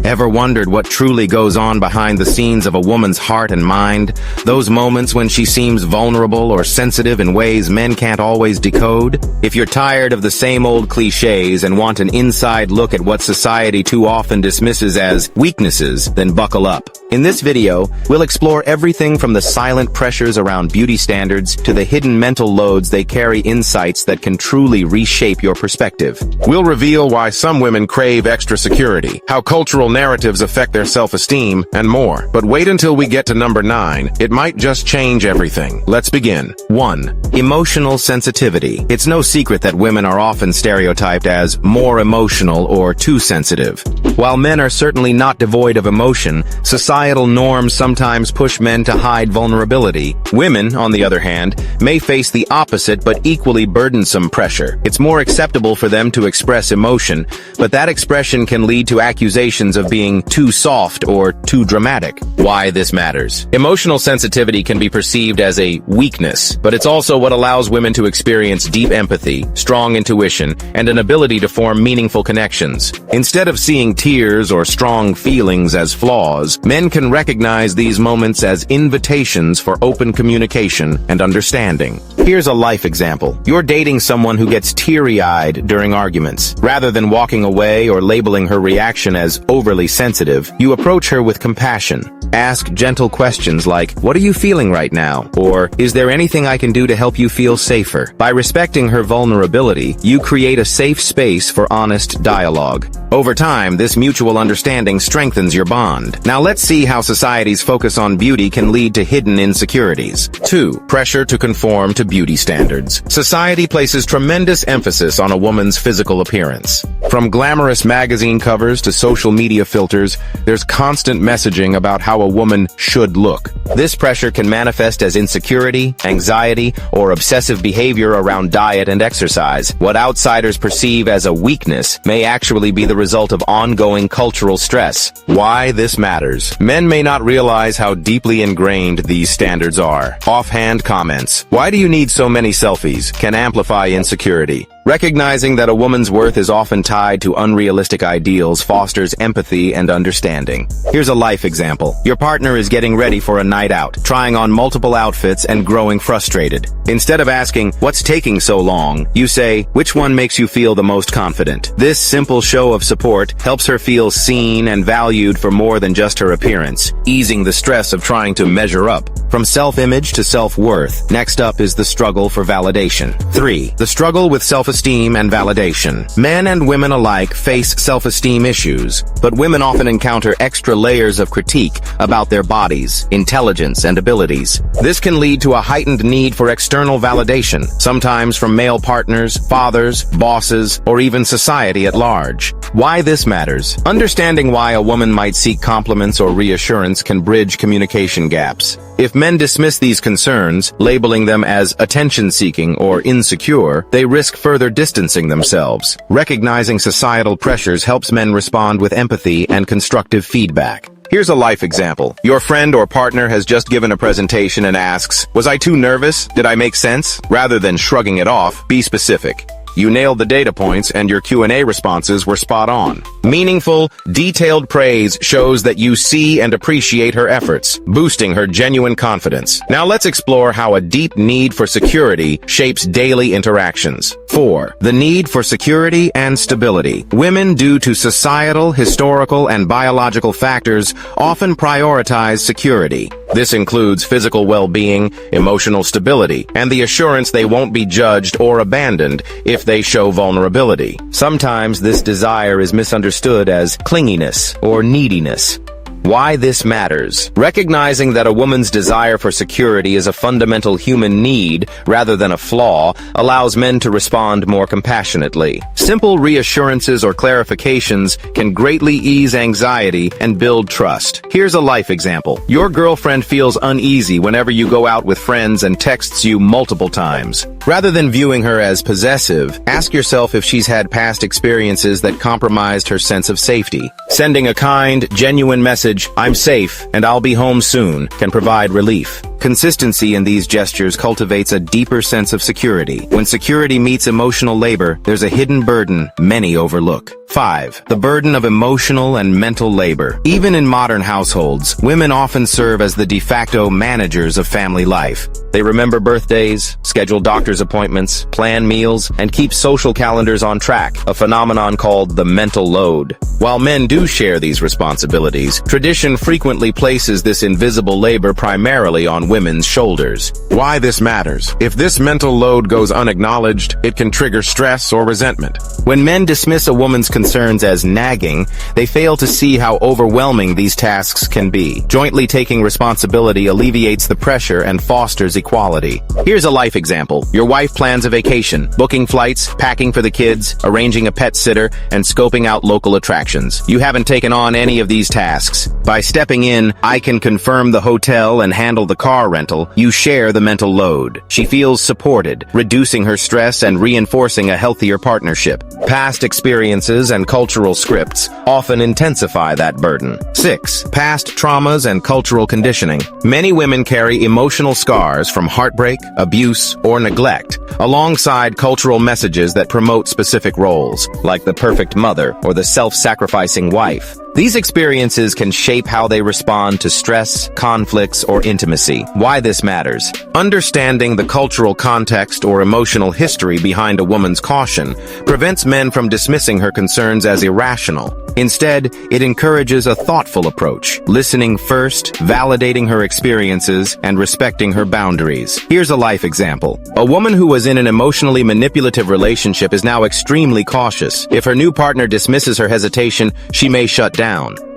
Ever wondered what truly goes on behind the scenes of a woman's heart and mind? Those moments when she seems vulnerable or sensitive in ways men can't always decode? If you're tired of the same old cliches and want an inside look at what society too often dismisses as weaknesses, then buckle up. In this video, we'll explore everything from the silent pressures around beauty standards to the hidden mental loads they carry, insights that can truly reshape your perspective. We'll reveal why some women crave extra security, how cultural narratives affect their self-esteem, and more. But wait until we get to number 9. It might just change everything. Let's begin. 1. Emotional sensitivity. It's no secret that women are often stereotyped as more emotional or too sensitive. While men are certainly not devoid of emotion, societal norms sometimes push men to hide vulnerability. Women, on the other hand, may face the opposite but equally burdensome pressure. It's more acceptable for them to express emotion, but that expression can lead to accusations of being too soft or too dramatic. Why this matters. Emotional sensitivity can be perceived as a weakness, but it's also what allows women to experience deep empathy, strong intuition, and an ability to form meaningful connections. Instead of seeing tears or strong feelings as flaws, men can recognize these moments as invitations for open communication and understanding. Here's a life example. You're dating someone who gets teary-eyed during arguments. Rather than walking away or labeling her reaction as overly sensitive, you approach her with compassion. Ask gentle questions like, "What are you feeling right now?" Or, "Is there anything I can do to help you feel safer?" By respecting her vulnerability, you create a safe space for honest dialogue. Over time, this mutual understanding strengthens your bond. Now let's see how society's focus on beauty can lead to hidden insecurities. 2. Pressure to conform to beauty standards. Society places tremendous emphasis on a woman's physical appearance. From glamorous magazine covers to social media filters, there's constant messaging about how a woman should look. This pressure can manifest as insecurity, anxiety, or obsessive behavior around diet and exercise. What outsiders perceive as a weakness may actually be the result of ongoing cultural stress. Why this matters. Men may not realize how deeply ingrained these standards are. Offhand comments, "Why do you need so many selfies?" can amplify insecurity. Recognizing that a woman's worth is often tied to unrealistic ideals fosters empathy and understanding. Here's a life example. Your partner is getting ready for a night out, trying on multiple outfits and growing frustrated. Instead of asking, "What's taking so long?" you say, "Which one makes you feel the most confident?" This simple show of support helps her feel seen and valued for more than just her appearance, easing the stress of trying to measure up. From self-image to self-worth, next up is the struggle for validation. 3. The struggle with self-esteem and validation. Men and women alike face self-esteem issues, but women often encounter extra layers of critique about their bodies, intelligence, and abilities. This can lead to a heightened need for external validation, sometimes from male partners, fathers, bosses, or even society at large. Why this matters. Understanding why a woman might seek compliments or reassurance can bridge communication gaps. If men dismiss these concerns, labeling them as attention-seeking or insecure, they risk further distancing themselves. Recognizing societal pressures helps men respond with empathy and constructive feedback. Here's a life example. Your friend or partner has just given a presentation and asks, "Was I too nervous? Did I make sense?" Rather than shrugging it off, be specific. You nailed the data points and your Q&A responses were spot on. Meaningful, detailed praise shows that you see and appreciate her efforts, boosting her genuine confidence. Now let's explore how a deep need for security shapes daily interactions. 4. The need for security and stability. Women, due to societal, historical, and biological factors, often prioritize security. This includes physical well-being, emotional stability, and the assurance they won't be judged or abandoned if they show vulnerability. Sometimes this desire is misunderstood as clinginess or neediness. Why this matters. Recognizing that a woman's desire for security is a fundamental human need rather than a flaw allows men to respond more compassionately. Simple reassurances or clarifications can greatly ease anxiety and build trust. Here's a life example. Your girlfriend feels uneasy whenever you go out with friends and texts you multiple times. Rather than viewing her as possessive, ask yourself if she's had past experiences that compromised her sense of safety. Sending a kind, genuine message, "I'm safe and I'll be home soon," can provide relief. Consistency in these gestures cultivates a deeper sense of security. When security meets emotional labor, there's a hidden burden many overlook. 5. The burden of emotional and mental labor. Even in modern households, women often serve as the de facto managers of family life. They remember birthdays, schedule doctor's appointments, plan meals, and keep social calendars on track, a phenomenon called the mental load. While men do share these responsibilities, tradition frequently places this invisible labor primarily on women's shoulders. Why this matters? If this mental load goes unacknowledged, it can trigger stress or resentment. When men dismiss a woman's concerns as nagging, they fail to see how overwhelming these tasks can be. Jointly taking responsibility alleviates the pressure and fosters equality. Here's a life example. Your wife plans a vacation, booking flights, packing for the kids, arranging a pet sitter, and scoping out local attractions. You haven't taken on any of these tasks. By stepping in, I can confirm the hotel and handle the car rental, you share the mental load. She feels supported, reducing her stress and reinforcing a healthier partnership. Past experiences and cultural scripts often intensify that burden. 6. Past traumas and cultural conditioning. Many women carry emotional scars from heartbreak, abuse, or neglect, alongside cultural messages that promote specific roles, like the perfect mother or the self-sacrificing wife. These experiences can shape how they respond to stress, conflicts, or intimacy. Why this matters. Understanding the cultural context or emotional history behind a woman's caution prevents men from dismissing her concerns as irrational. Instead, it encourages a thoughtful approach, listening first, validating her experiences, and respecting her boundaries. Here's a life example. A woman who was in an emotionally manipulative relationship is now extremely cautious. If her new partner dismisses her hesitation, she may shut down.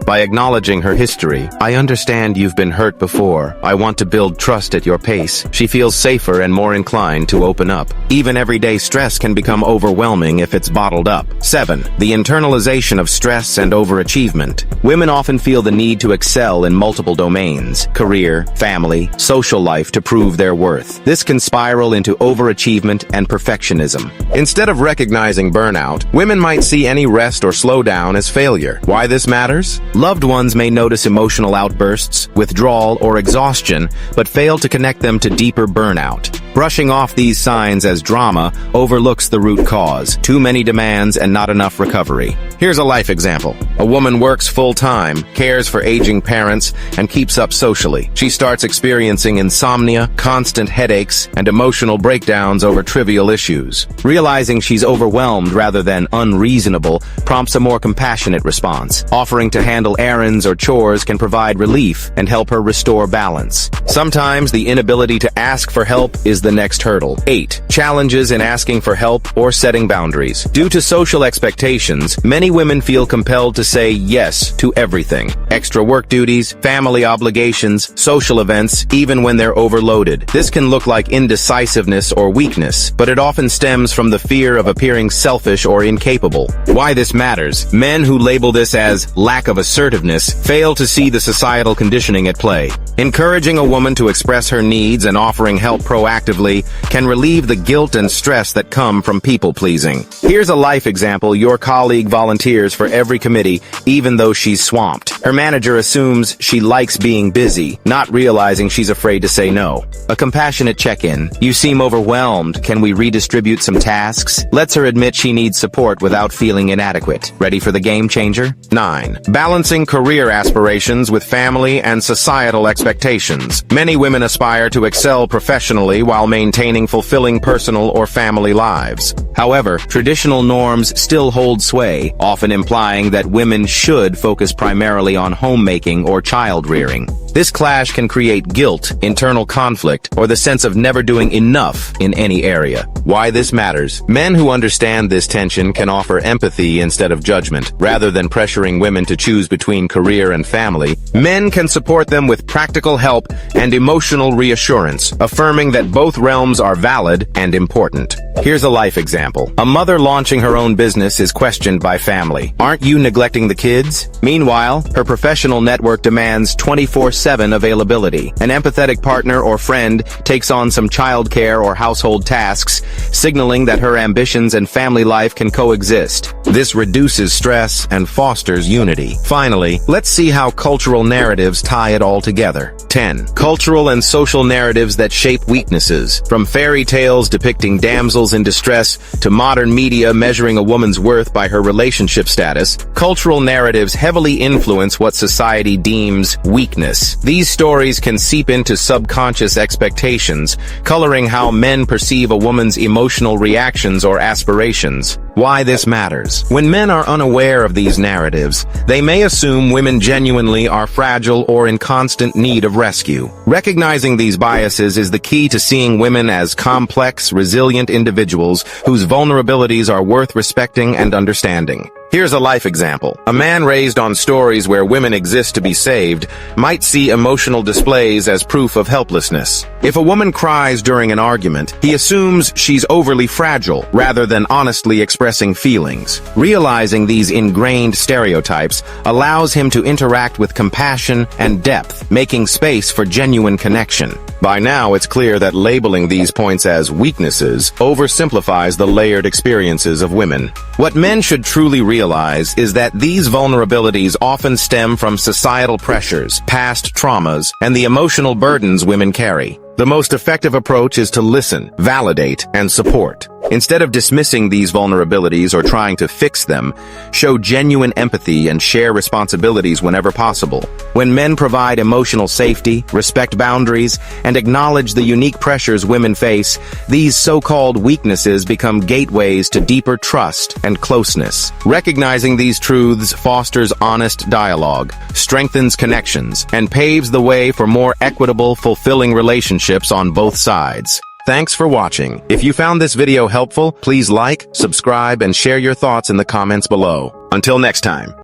By acknowledging her history, I understand you've been hurt before. I want to build trust at your pace. She feels safer and more inclined to open up. Even everyday stress can become overwhelming if it's bottled up. 7. The internalization of stress and overachievement. Women often feel the need to excel in multiple domains, career, family, social life to prove their worth. This can spiral into overachievement and perfectionism. Instead of recognizing burnout, women might see any rest or slowdown as failure. Why this matters? Loved ones may notice emotional outbursts, withdrawal, or exhaustion, but fail to connect them to deeper burnout. Brushing off these signs as drama overlooks the root cause: too many demands and not enough recovery. Here's a life example. A woman works full-time, cares for aging parents, and keeps up socially. She starts experiencing insomnia, constant headaches, and emotional breakdowns over trivial issues. Realizing she's overwhelmed rather than unreasonable prompts a more compassionate response. Offering to handle errands or chores can provide relief and help her restore balance. Sometimes the inability to ask for help is the next hurdle. 8. Challenges in asking for help or setting boundaries. Due to social expectations, many women feel compelled to say yes to everything. Extra work duties, family obligations, social events, even when they're overloaded. This can look like indecisiveness or weakness, but it often stems from the fear of appearing selfish or incapable. Why this matters. Men who label this as lack of assertiveness fail to see the societal conditioning at play. Encouraging a woman to express her needs and offering help proactively can relieve the guilt and stress that come from people-pleasing. Here's a life example. Your colleague volunteers for every committee, even though she's swamped. Her manager assumes she likes being busy, not realizing she's afraid to say no. A compassionate check-in. You seem overwhelmed. Can we redistribute some tasks? Lets her admit she needs support without feeling inadequate. Ready for the game changer? 9. Balancing career aspirations with family and societal expectations. Many women aspire to excel professionally while maintaining fulfilling personal or family lives. However, traditional norms still hold sway, often implying that women should focus primarily on homemaking or child rearing. This clash can create guilt, internal conflict, or the sense of never doing enough in any area. Why this matters. Men who understand this tension can offer empathy instead of judgment. Rather than pressuring women to choose between career and family, men can support them with practical help and emotional reassurance, affirming that both realms are valid and important. Here's a life example. A mother launching her own business is questioned by family. Aren't you neglecting the kids? Meanwhile, her professional network demands 24/7 24/7 availability. An empathetic partner or friend takes on some childcare or household tasks, signaling that her ambitions and family life can coexist. This reduces stress and fosters unity. Finally, let's see how cultural narratives tie it all together. 10. Cultural and social narratives that shape weaknesses. From fairy tales depicting damsels in distress to modern media measuring a woman's worth by her relationship status, cultural narratives heavily influence what society deems weakness. These stories can seep into subconscious expectations, coloring how men perceive a woman's emotional reactions or aspirations. Why this matters. When men are unaware of these narratives, they may assume women genuinely are fragile or in constant need of rescue. Recognizing these biases is the key to seeing women as complex, resilient individuals whose vulnerabilities are worth respecting and understanding. Here's a life example. A man raised on stories where women exist to be saved might see emotional displays as proof of helplessness. If a woman cries during an argument, he assumes she's overly fragile rather than honestly expressing feelings. Realizing these ingrained stereotypes allows him to interact with compassion and depth, making space for genuine connection. By now, it's clear that labeling these points as weaknesses oversimplifies the layered experiences of women. What men should truly realize is that these vulnerabilities often stem from societal pressures, past traumas, and the emotional burdens women carry. The most effective approach is to listen, validate, and support. Instead of dismissing these vulnerabilities or trying to fix them, show genuine empathy and share responsibilities whenever possible. When men provide emotional safety, respect boundaries, and acknowledge the unique pressures women face, these so-called weaknesses become gateways to deeper trust and closeness. Recognizing these truths fosters honest dialogue, strengthens connections, and paves the way for more equitable, fulfilling relationships on both sides. Thanks for watching. If you found this video helpful, please like, subscribe, and share your thoughts in the comments below. Until next time.